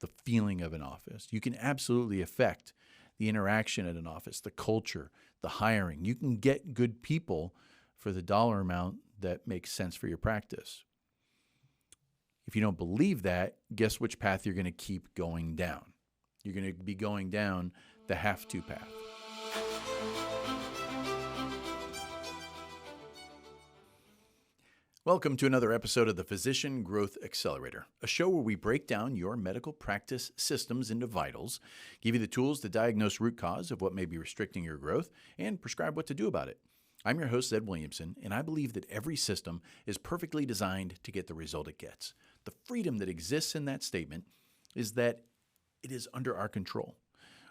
the feeling of an office. You can absolutely affect the interaction at an office, the culture, the hiring. You can get good people for the dollar amount that makes sense for your practice. If you don't believe that, guess which path you're going to keep going down? You're going to be going down the have-to path. Welcome to another episode of the Physician Growth Accelerator, a show where we break down your medical practice systems into vitals, give you the tools to diagnose root cause of what may be restricting your growth, and prescribe what to do about it. I'm your host, Ed Williamson, and I believe that every system is perfectly designed to get the result it gets. The freedom that exists in that statement is that it is under our control.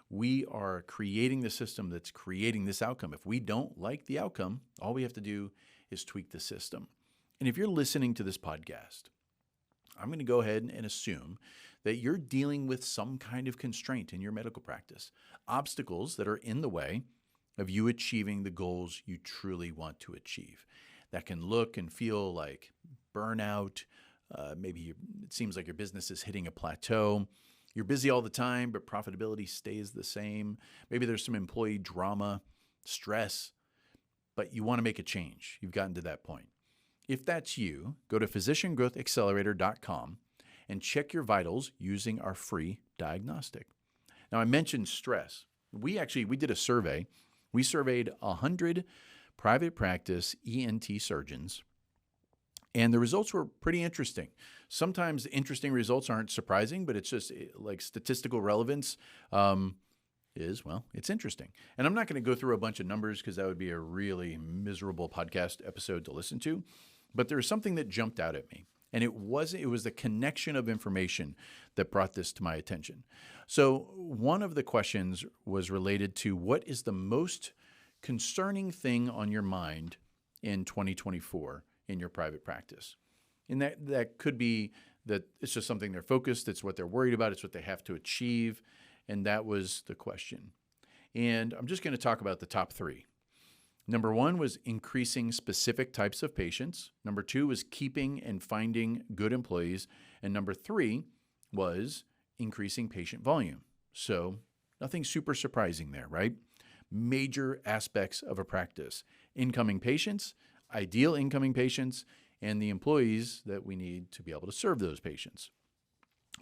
We are creating the system that's creating this outcome. If we don't like the outcome, all we have to do is tweak the system. And if you're listening to this podcast, I'm going to go ahead and assume that you're dealing with some kind of constraint in your medical practice, obstacles that are in the way of you achieving the goals you truly want to achieve. That can look and feel like burnout. Maybe it seems like your business is hitting a plateau. You're busy all the time, but profitability stays the same. Maybe there's some employee drama, stress, but you want to make a change. You've gotten to that point. If that's you, go to physiciangrowthaccelerator.com and check your vitals using our free diagnostic. Now, I mentioned stress. We did a survey. We surveyed 100 private practice ENT surgeons, and the results were pretty interesting. Sometimes interesting results aren't surprising, but it's just like statistical relevance it's interesting. And I'm not going to go through a bunch of numbers because that would be a really miserable podcast episode to listen to. But there was something that jumped out at me, and it was the connection of information that brought this to my attention. So one of the questions was related to what is the most concerning thing on your mind in 2024 in your private practice? And that could be that it's just something they're focused, it's what they're worried about, it's what they have to achieve, and that was the question. And I'm just going to talk about the top three. Number one was increasing specific types of patients. Number two was keeping and finding good employees. And number three was increasing patient volume. So nothing super surprising there, right? Major aspects of a practice: incoming patients, ideal incoming patients, and the employees that we need to be able to serve those patients.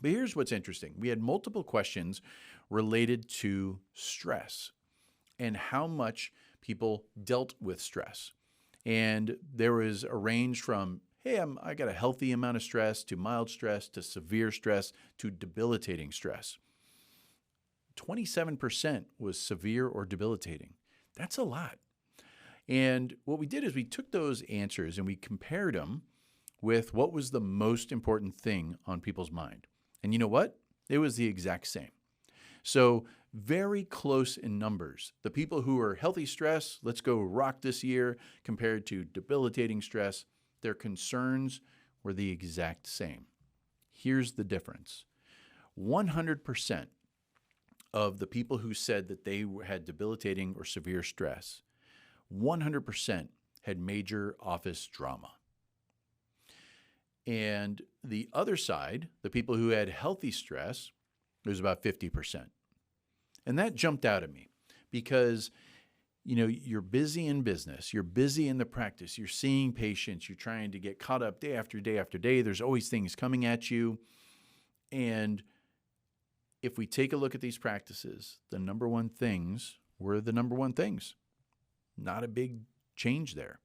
But here's what's interesting. We had multiple questions related to stress and how much people dealt with stress. And there was a range from, hey, I got a healthy amount of stress, to mild stress, to severe stress, to debilitating stress. 27% was severe or debilitating. That's a lot. And what we did is we took those answers and we compared them with what was the most important thing on people's mind. And you know what? It was the exact same. So very close in numbers. The people who are healthy stress, let's go rock this year, compared to debilitating stress, their concerns were the exact same. Here's the difference. 100% of the people who said that they had debilitating or severe stress, 100% had major office drama. And the other side, the people who had healthy stress, it was about 50%. And that jumped out at me because, you're busy in business, you're busy in the practice, you're seeing patients, you're trying to get caught up day after day after day. There's always things coming at you. And if we take a look at these practices, the number one things were the number one things. Not a big change there.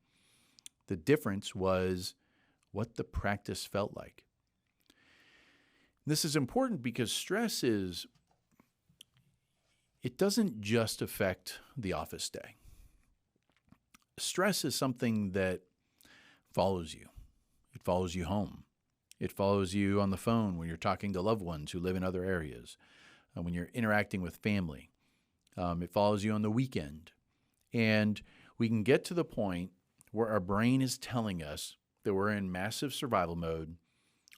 The difference was what the practice felt like. This is important because stress it doesn't just affect the office day. Stress is something that follows you. It follows you home. It follows you on the phone when you're talking to loved ones who live in other areas, when you're interacting with family. It follows you on the weekend. And we can get to the point where our brain is telling us that we're in massive survival mode.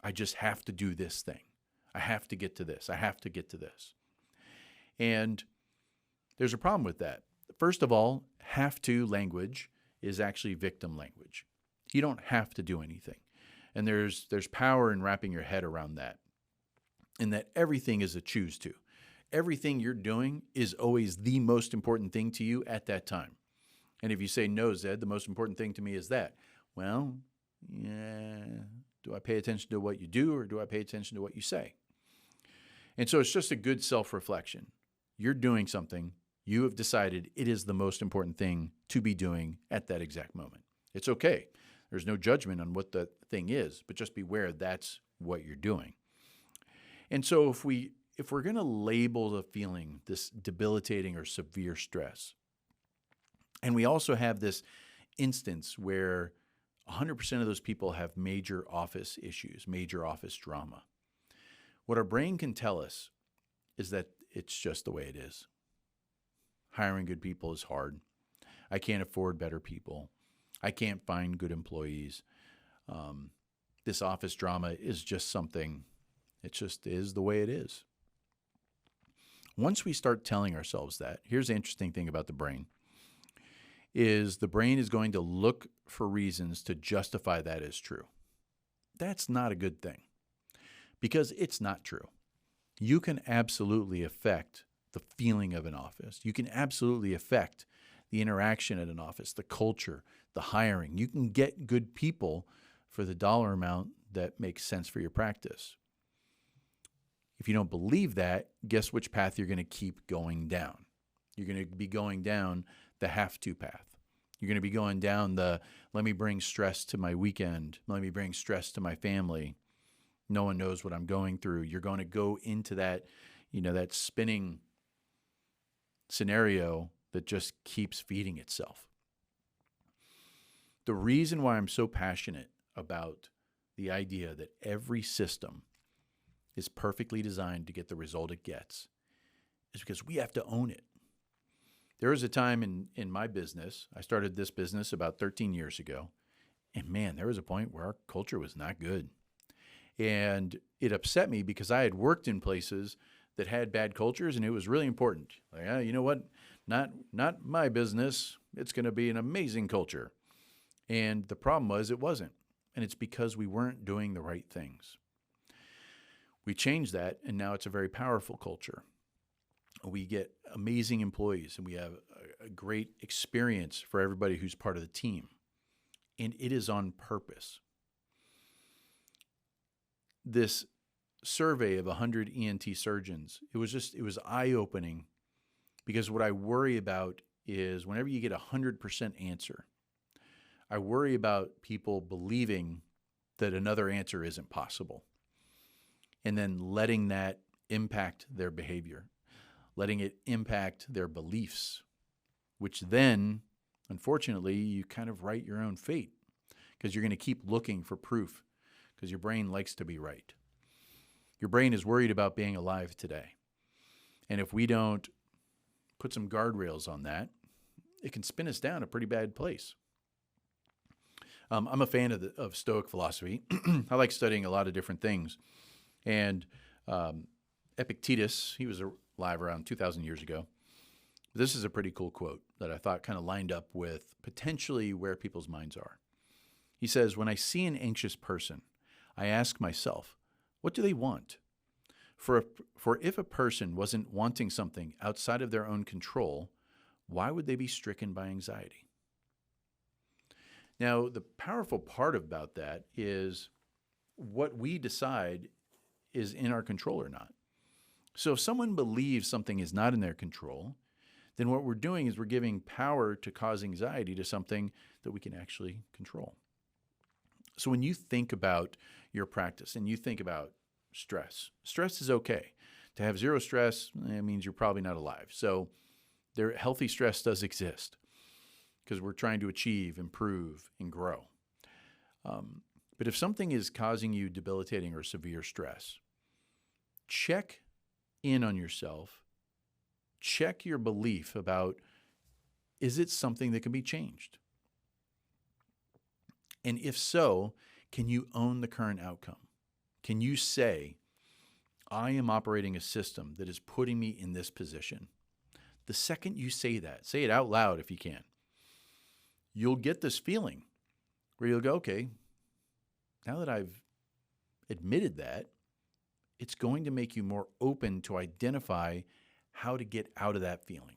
I just have to do this thing. I have to get to this. I have to get to this. And there's a problem with that. First of all, have to language is actually victim language. You don't have to do anything. And there's power in wrapping your head around that. in that everything is a choose to. Everything you're doing is always the most important thing to you at that time. And if you say, no, Zed, the most important thing to me is that, well, yeah, do I pay attention to what you do or do I pay attention to what you say? And so it's just a good self-reflection. You're doing something. You have decided it is the most important thing to be doing at that exact moment. It's okay. There's no judgment on what the thing is, but just beware that's what you're doing. And so if we're going to label the feeling this debilitating or severe stress, and we also have this instance where 100% of those people have major office issues, major office drama, what our brain can tell us is that it's just the way it is. Hiring good people is hard. I can't afford better people. I can't find good employees. This office drama is just something, it just is the way it is. Once we start telling ourselves that, here's the interesting thing about the brain, is the brain is going to look for reasons to justify that as true. That's not a good thing because it's not true. You can absolutely affect the feeling of an office. You can absolutely affect the interaction at an office, the culture, the hiring. You can get good people for the dollar amount that makes sense for your practice. If you don't believe that, guess which path you're going to keep going down? You're going to be going down the have to path. You're going to be going down the let me bring stress to my weekend. Let me bring stress to my family. No one knows what I'm going through. You're going to go into that, that spinning scenario that just keeps feeding itself. The reason why I'm so passionate about the idea that every system is perfectly designed to get the result it gets is because we have to own it. There was a time in my business, I started this business about 13 years ago, and man, there was a point where our culture was not good. And it upset me because I had worked in places that had bad cultures, and it was really important. Like, you know what? Not my business. It's going to be an amazing culture. And the problem was it wasn't. And it's because we weren't doing the right things. We changed that, and now it's a very powerful culture. We get amazing employees, and we have a great experience for everybody who's part of the team. And it is on purpose. This survey of 100 ENT surgeons, it was eye-opening because what I worry about is whenever you get a 100% answer, I worry about people believing that another answer isn't possible and then letting that impact their behavior, letting it impact their beliefs, which then, unfortunately, you kind of write your own fate because you're going to keep looking for proof because your brain likes to be right. Your brain is worried about being alive today. And if we don't put some guardrails on that, it can spin us down a pretty bad place. I'm a fan of Stoic philosophy. I like studying a lot of different things. And Epictetus, he was alive around 2,000 years ago. This is a pretty cool quote that I thought kind of lined up with potentially where people's minds are. He says, "When I see an anxious person, I ask myself, what do they want? For if a person wasn't wanting something outside of their own control, why would they be stricken by anxiety?" Now, the powerful part about that is what we decide is in our control or not. So if someone believes something is not in their control, then what we're doing is we're giving power to cause anxiety to something that we can actually control. So when you think about your practice and you think about stress is okay. To have zero stress, it means you're probably not alive. So healthy stress does exist because we're trying to achieve, improve, and grow. But if something is causing you debilitating or severe stress, check in on yourself. Check your belief about, is it something that can be changed? And if so, can you own the current outcome? Can you say, I am operating a system that is putting me in this position? The second you say that, say it out loud if you can, you'll get this feeling where you'll go, okay, now that I've admitted that, it's going to make you more open to identify how to get out of that feeling.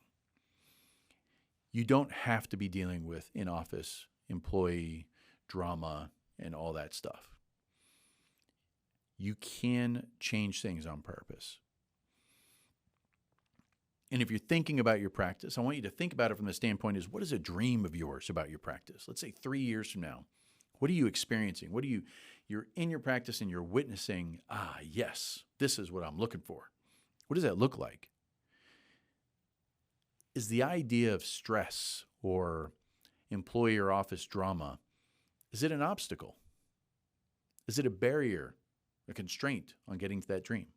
You don't have to be dealing with in-office employee drama and all that stuff. You can change things on purpose. And if you're thinking about your practice, I want you to think about it from the standpoint is, what is a dream of yours about your practice? Let's say 3 years from now. What are you experiencing? You're in your practice and you're witnessing, yes, this is what I'm looking for. What does that look like? Is the idea of stress or employee or office drama, is it an obstacle? Is it a barrier, a constraint on getting to that dream?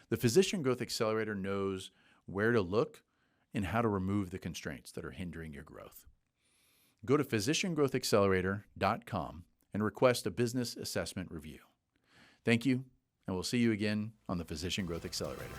The Physician Growth Accelerator knows where to look and how to remove the constraints that are hindering your growth. Go to physiciangrowthaccelerator.com and request a business assessment review. Thank you, and we'll see you again on the Physician Growth Accelerator.